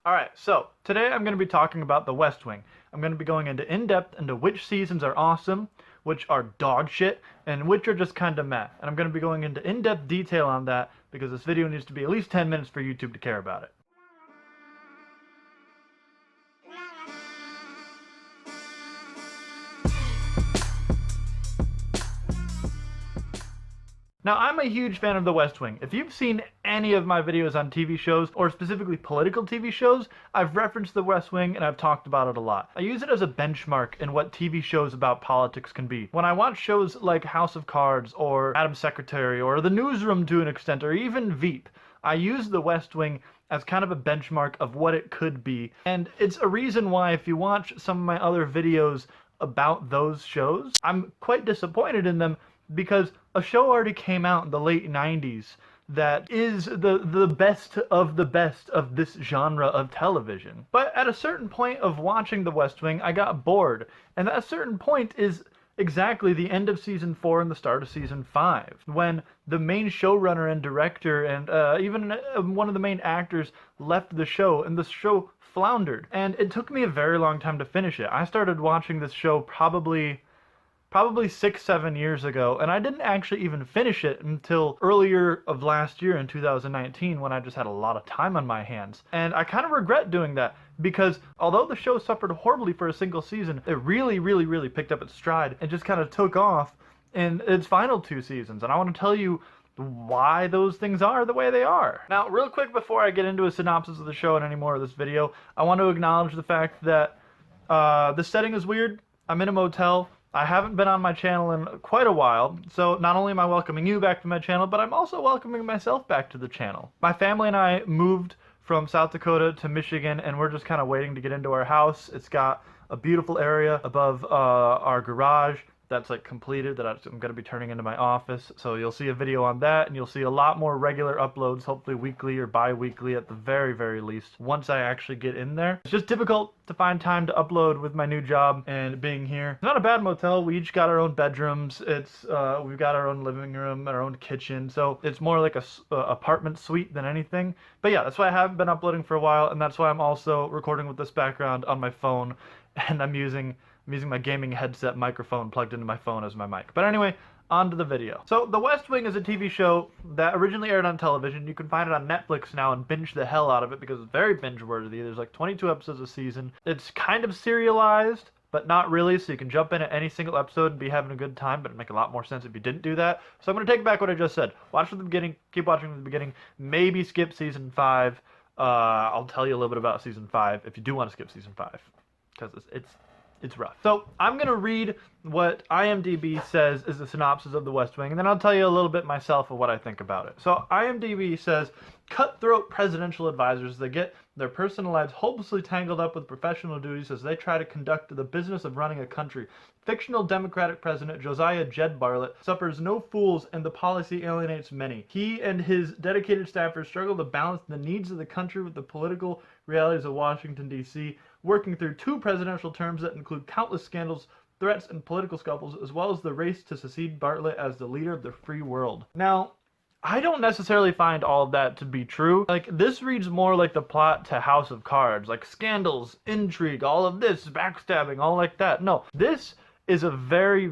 Alright, so today I'm going to be talking about The West Wing. I'm going to be going into in-depth into which seasons are awesome, which are dog shit, and which are just kind of meh. And I'm going to be going into in-depth detail on that because this video needs to be at least 10 minutes for YouTube to care about it. Now, I'm a huge fan of The West Wing. If you've seen any of my videos on TV shows, or specifically political TV shows, I've referenced The West Wing and I've talked about it a lot. I use it as a benchmark in what TV shows about politics can be. When I watch shows like House of Cards, or Madam Secretary, or The Newsroom to an extent, or even Veep, I use The West Wing as kind of a benchmark of what it could be. And it's a reason why, if you watch some of my other videos about those shows, I'm quite disappointed in them, because a show already came out in the late 90s that is the best of this genre of television. But at a certain point of watching The West Wing, I got bored. And that certain point is exactly the end of season 4 and the start of season 5, when the main showrunner and director and even one of the main actors left the show, and the show floundered. And it took me a very long time to finish it. I started watching this show probably 6-7 years ago, and I didn't actually even finish it until earlier of last year in 2019, when I just had a lot of time on my hands. And I kind of regret doing that, because although the show suffered horribly for a single season, it really picked up its stride and just kind of took off in its final 2 seasons. And I want to tell you why those things are the way they are. Now, real quick before I get into a synopsis of the show and any more of this video, I want to acknowledge the fact that the setting is weird. I'm in a motel. I haven't been on my channel in quite a while, so not only am I welcoming you back to my channel, but I'm also welcoming myself back to the channel. My family and I moved from South Dakota to Michigan, and we're just kind of waiting to get into our house. It's got a beautiful area above our garage that's like completed, that I'm going to be turning into my office. So you'll see a video on that, and you'll see a lot more regular uploads, hopefully weekly or bi-weekly at the very least, once I actually get in there. It's just difficult to find time to upload with my new job and being here. It's not a bad motel. We each got our own bedrooms. It's we've got our own living room, our own kitchen, so it's more like a apartment suite than anything. But yeah, that's why I haven't been uploading for a while, and that's why I'm also recording with this background on my phone, and I'm using my gaming headset microphone plugged into my phone as my mic. But anyway, on to the video. So, The West Wing is a TV show that originally aired on television. You can find it on Netflix now and binge the hell out of it, because it's very binge-worthy. There's like 22 episodes a season. It's kind of serialized, but not really, so you can jump in at any single episode and be having a good time, but it'd make a lot more sense if you didn't do that. So I'm going to take back what I just said. Watch from the beginning, keep watching from the beginning, maybe skip season 5. I'll tell you a little bit about season 5 if you do want to skip season 5, because it's rough. So I'm going to read what IMDb says is the synopsis of The West Wing, and then I'll tell you a little bit myself of what I think about it. So IMDb says, cutthroat presidential advisors that get their personal lives hopelessly tangled up with professional duties as they try to conduct the business of running a country. Fictional Democratic President Josiah Jed Bartlett suffers no fools, and the policy alienates many. He and his dedicated staffers struggle to balance the needs of the country with the political realities of Washington, D.C., working through 2 presidential terms that include countless scandals, threats, and political scuffles, as well as the race to succeed Bartlett as the leader of the free world. Now, I don't necessarily find all of that to be true. Like, this reads more like the plot to House of Cards, like scandals, intrigue, all of this, backstabbing, all like that. No, this is a very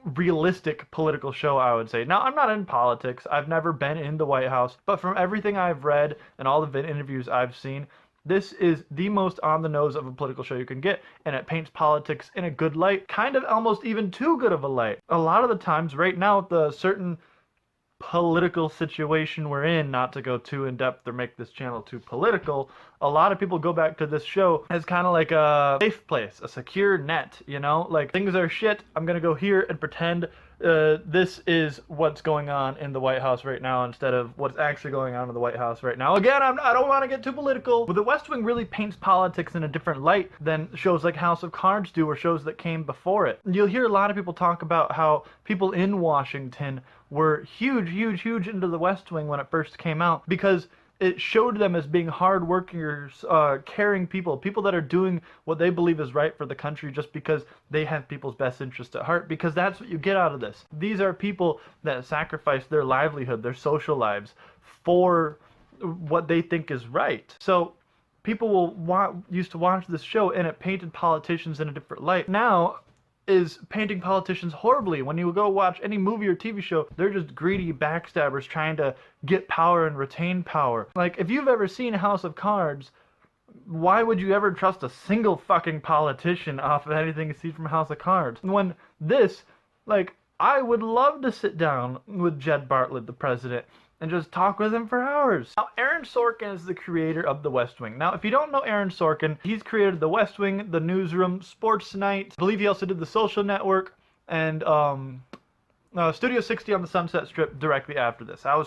realistic political show, I would say. Now, I'm not in politics. I've never been in the White House, but from everything I've read and all the interviews I've seen, this is the most on the nose of a political show you can get, and it paints politics in a good light, kind of almost even too good of a light. A lot of the times, right now, the certain political situation we're in, not to go too in depth or make this channel too political, a lot of people go back to this show as kind of like a safe place, a secure net, you know? Like, things are shit, I'm gonna go here and pretend this is what's going on in the White House right now instead of what's actually going on in the White House right now. Again, I don't want to get too political, but The West Wing really paints politics in a different light than shows like House of Cards do, or shows that came before it. You'll hear a lot of people talk about how people in Washington were huge into The West Wing when it first came out, because it showed them as being hard workers, caring people that are doing what they believe is right for the country just because they have people's best interest at heart, because that's what you get out of this. These are people that sacrifice their livelihood, their social lives, for what they think is right. So people will used to watch this show and it painted politicians in a different light. Now is painting politicians horribly. When you go watch any movie or TV show, they're just greedy backstabbers trying to get power and retain power. Like, if you've ever seen House of Cards, why would you ever trust a single fucking politician off of anything you see from House of Cards? When this, like, I would love to sit down with Jed Bartlet, the president, and just talk with him for hours. Now, Aaron Sorkin is the creator of The West Wing. Now, if you don't know Aaron Sorkin, he's created The West Wing, The Newsroom, Sports Night. I believe he also did The Social Network, and Studio 60 on the Sunset Strip directly after this. I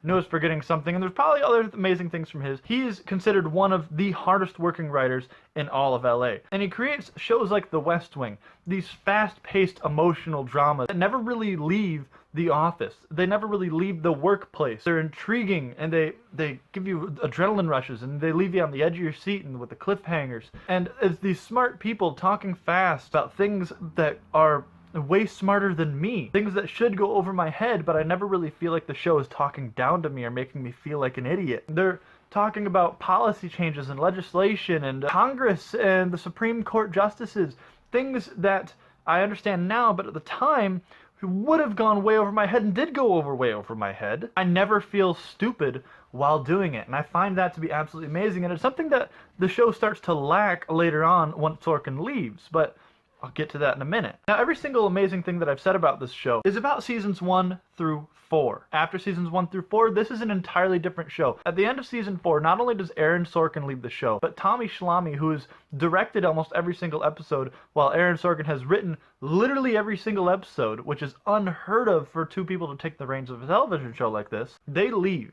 knew I was forgetting something, and there's probably other amazing things from his. He's considered one of the hardest working writers in all of LA. And he creates shows like The West Wing, these fast-paced emotional dramas that never really leave the office. They never really leave the workplace. They're intriguing, and they give you adrenaline rushes, and they leave you on the edge of your seat and with the cliffhangers. And it's these smart people talking fast about things that are way smarter than me. Things that should go over my head, but I never really feel like the show is talking down to me or making me feel like an idiot. They're talking about policy changes and legislation and Congress and the Supreme Court justices. Things that I understand now, but at the time, would have gone way over my head and did go way over my head. I never feel stupid while doing it, and I find that to be absolutely amazing, and it's something that the show starts to lack later on once Sorkin leaves, but I'll get to that in a minute. Now, every single amazing thing that I've said about this show is about seasons 1 through 4. After seasons 1 through 4, this is an entirely different show. At the end of season 4, not only does Aaron Sorkin leave the show, but Tommy Schlamme, who's directed almost every single episode, while Aaron Sorkin has written literally every single episode, which is unheard of for two people to take the reins of a television show like this, they leave.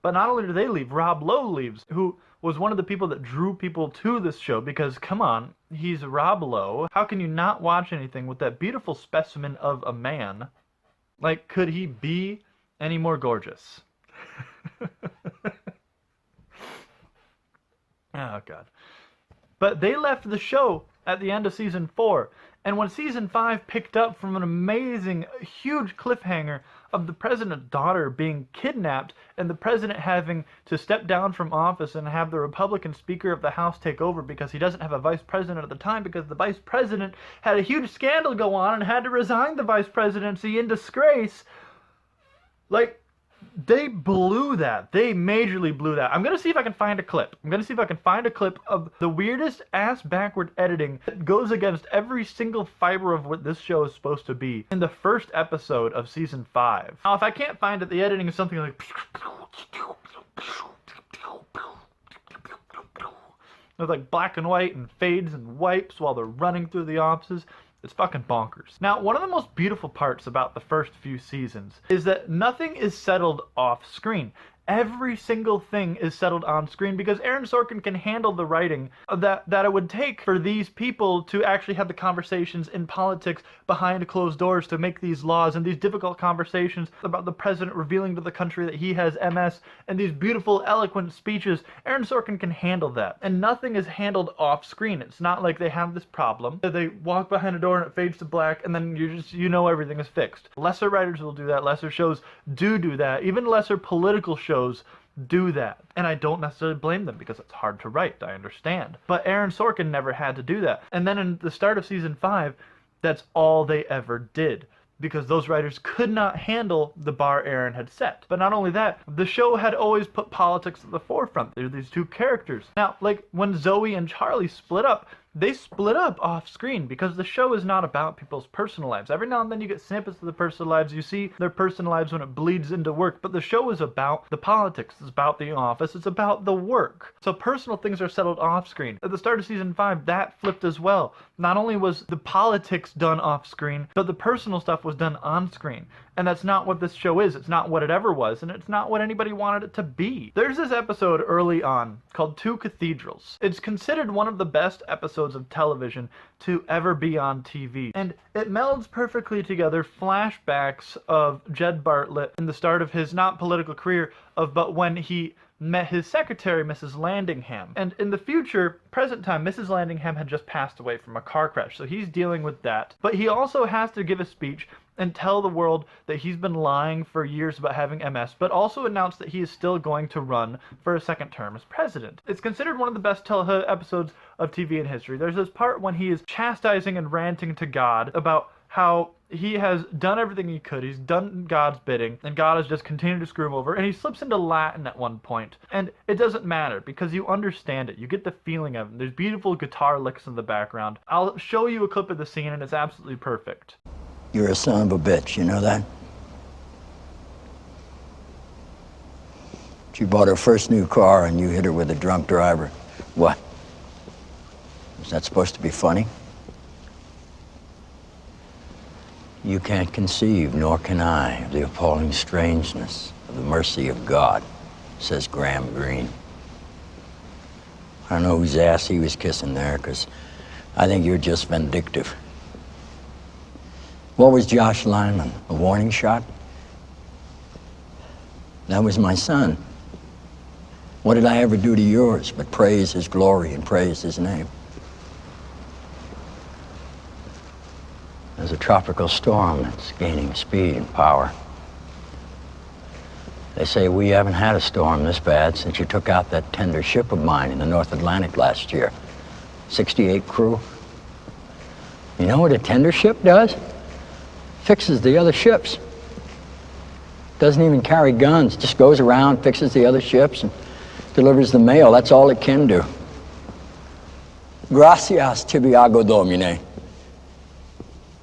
But not only do they leave, Rob Lowe leaves, who was one of the people that drew people to this show, because, come on, he's Rob Lowe. How can you not watch anything with that beautiful specimen of a man? Like, could he be any more gorgeous? Oh, God. But they left the show at the end of season 4. And when season 5 picked up from an amazing, huge cliffhanger of the president's daughter being kidnapped and the president having to step down from office and have the Republican Speaker of the House take over because he doesn't have a vice president at the time because the vice president had a huge scandal go on and had to resign the vice presidency in disgrace, like, they blew that. They majorly blew that. I'm going to see if I can find a clip. I'm going to see if I can find a clip of the weirdest ass backward editing that goes against every single fiber of what this show is supposed to be in the first episode of season 5. Now, if I can't find it, the editing is something like with like black and white and fades and wipes while they're running through the offices. It's fucking bonkers. Now, one of the most beautiful parts about the first few seasons is that nothing is settled off screen. Every single thing is settled on screen because Aaron Sorkin can handle the writing that it would take for these people to actually have the conversations in politics behind closed doors to make these laws and these difficult conversations about the president revealing to the country that he has MS and these beautiful, eloquent speeches. Aaron Sorkin can handle that. And nothing is handled off screen. It's not like they have this problem that they walk behind a door and it fades to black and then you know everything is fixed. Lesser writers will do that. Lesser shows do that. Even lesser political shows do that. And I don't necessarily blame them because it's hard to write, I understand. But Aaron Sorkin never had to do that. And then in the start of season 5, that's all they ever did, because those writers could not handle the bar Aaron had set. But not only that, the show had always put politics at the forefront. There are these two characters. Now, like when Zoe and Charlie split up, they split up off screen because the show is not about people's personal lives. Every now and then you get snippets of the personal lives. You see their personal lives when it bleeds into work, but the show is about the politics. It's about the office. It's about the work. So personal things are settled off screen. At the start of season 5, that flipped as well. Not only was the politics done off screen, but the personal stuff was done on screen. And that's not what this show is. It's not what it ever was, and it's not what anybody wanted it to be. There's this episode early on called Two Cathedrals. It's considered one of the best episodes of television to ever be on TV. And it melds perfectly together flashbacks of Jed Bartlet in the start of his not political career, but when he met his secretary, Mrs. Landingham. And in the future, present time, Mrs. Landingham had just passed away from a car crash, so he's dealing with that. But he also has to give a speech and tell the world that he's been lying for years about having MS, but also announce that he is still going to run for a second term as president. It's considered one of the best episodes of TV in history. There's this part when he is chastising and ranting to God about how he has done everything he could. He's done God's bidding, and God has just continued to screw him over. And he slips into Latin at one point, and it doesn't matter because you understand it. You get the feeling of it. There's beautiful guitar licks in the background. I'll show you a clip of the scene, and it's absolutely perfect. You're a son of a bitch, you know that? She bought her first new car and you hit her with a drunk driver. What? Is that supposed to be funny? You can't conceive, nor can I, of the appalling strangeness of the mercy of God, says Graham Greene. I don't know whose ass he was kissing there, because I think you're just vindictive. What was Josh Lyman? A warning shot? That was my son. What did I ever do to yours but praise his glory and praise his name? There's a tropical storm that's gaining speed and power. They say we haven't had a storm this bad since you took out that tender ship of mine in the North Atlantic last year. 68 crew. You know what a tender ship does? Fixes the other ships. Doesn't even carry guns, just goes around, fixes the other ships, and delivers the mail. That's all it can do. Gracias, tibiago domine.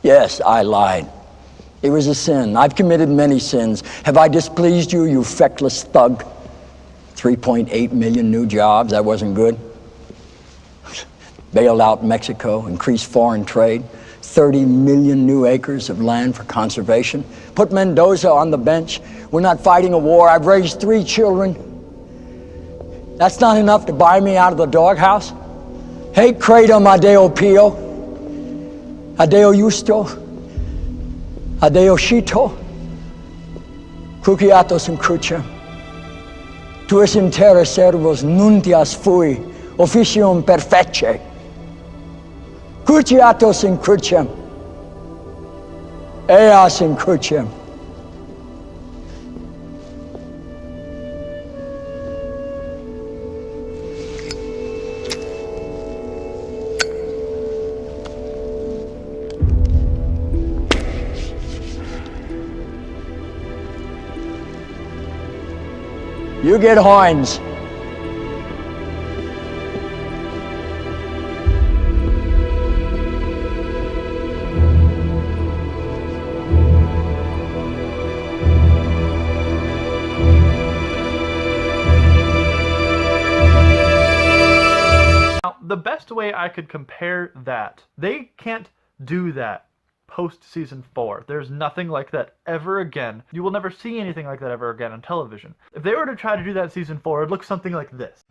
Yes, I lied. It was a sin. I've committed many sins. Have I displeased you, you feckless thug? 3.8 million new jobs, that wasn't good. Bailed out Mexico, increased foreign trade, 30 million new acres of land for conservation. Put Mendoza on the bench. We're not fighting a war. I've raised 3 children. That's not enough to buy me out of the doghouse? Hey, Kratom Adeo Pio. Adeo Justo, Adeo Shito, Cruciatos in crucem. Tuus in terra servos nuntias fui, officium perfecce. Cruciatos in crucem, eas in crucem. You get horns. Now, the best way I could compare that, they can't do that post-season 4. There's nothing like that ever again. You will never see anything like that ever again on television. If they were to try to do that season 4, it'd look something like this.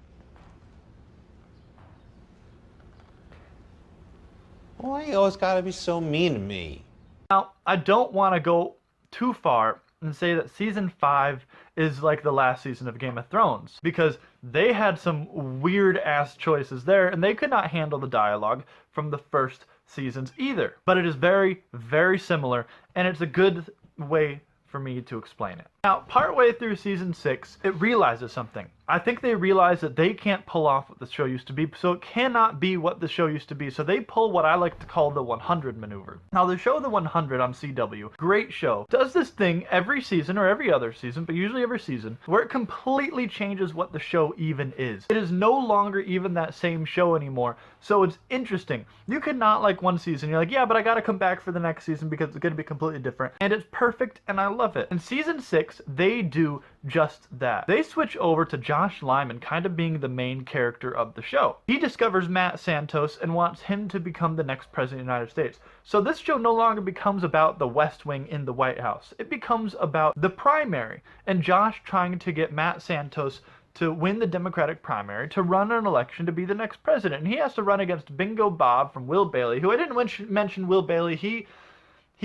Why you always gotta be so mean to me? Now, I don't want to go too far and say that season 5 is like the last season of Game of Thrones, because they had some weird-ass choices there, and they could not handle the dialogue from the first seasons either. But it is very, very similar, and it's a good way for me to explain it. Now, partway through season 6, it realizes something. I think they realize that they can't pull off what the show used to be, so it cannot be what the show used to be, so they pull what I like to call the 100 maneuver. Now, the show The 100 on CW, great show, does this thing every season, or every other season, but usually every season, where it completely changes what the show even is. It is no longer even that same show anymore, so it's interesting. You could not like one season, you're like, yeah, but I gotta come back for the next season because it's gonna be completely different, and it's perfect, and I love it. In season 6, they do just that. They switch over to Josh Lyman kind of being the main character of the show. He discovers Matt Santos and wants him to become the next president of the United States. So this show no longer becomes about the West Wing in the White House. It becomes about the primary, and Josh trying to get Matt Santos to win the Democratic primary, to run an election to be the next president. And he has to run against Bingo Bob from Will Bailey, who I didn't mention Will Bailey. He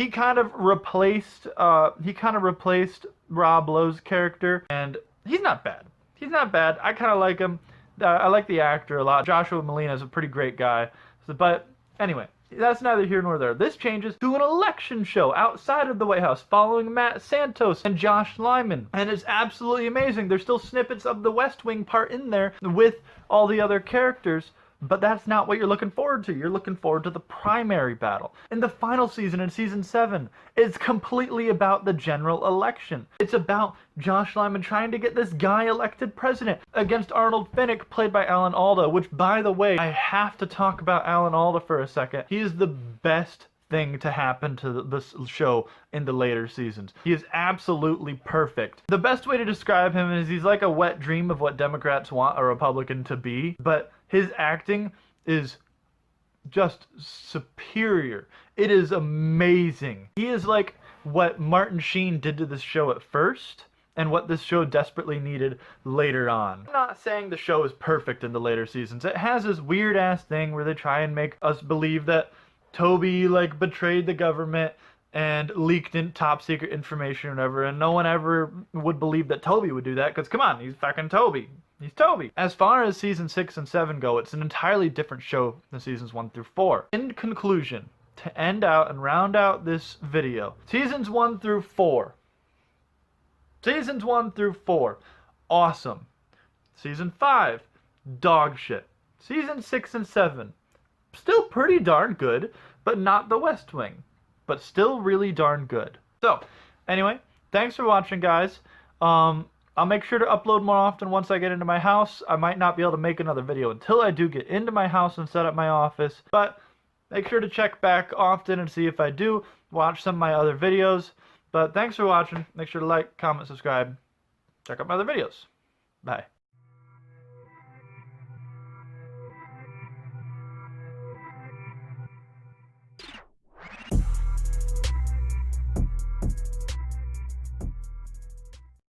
kind of replaced Rob Lowe's character, and he's not bad. He's not bad. I kind of like him. I like the actor a lot. Joshua Malina is a pretty great guy. But anyway, That's neither here nor there. This changes to an election show outside of the White House following Matt Santos and Josh Lyman. And it's absolutely amazing. There's still snippets of the West Wing part in there with all the other characters, but that's not what you're looking forward to. You're looking forward to the primary battle. In the final season, in season 7, it's completely about the general election. It's about Josh Lyman trying to get this guy elected president against Arnold Finnick, played by Alan Alda, which, by the way, I have to talk about Alan Alda for a second. He is the best thing to happen to this show in the later seasons. He is absolutely perfect. The best way to describe him is he's like a wet dream of what Democrats want a Republican to be, but his acting is just superior. It is amazing. He is like what Martin Sheen did to this show at first, and what this show desperately needed later on. I'm not saying the show is perfect in the later seasons. It has this weird ass thing where they try and make us believe that Toby like betrayed the government and leaked in top secret information or whatever, and no one ever would believe that Toby would do that, because come on, he's fucking Toby. He's Toby. As far as season 6 and 7 go, it's an entirely different show than seasons 1 through 4. In conclusion, to end out and round out this video, seasons 1 through 4. Seasons 1 through 4, awesome. Season 5, dog shit. Season 6 and 7, still pretty darn good, but not the West Wing. But still really darn good. So, anyway, thanks for watching, guys. I'll make sure to upload more often once I get into my house. I might not be able to make another video until I do get into my house and set up my office, but make sure to check back often and see if I do watch some of my other videos. But thanks for watching. Make sure to like, comment, subscribe. Check out my other videos. Bye.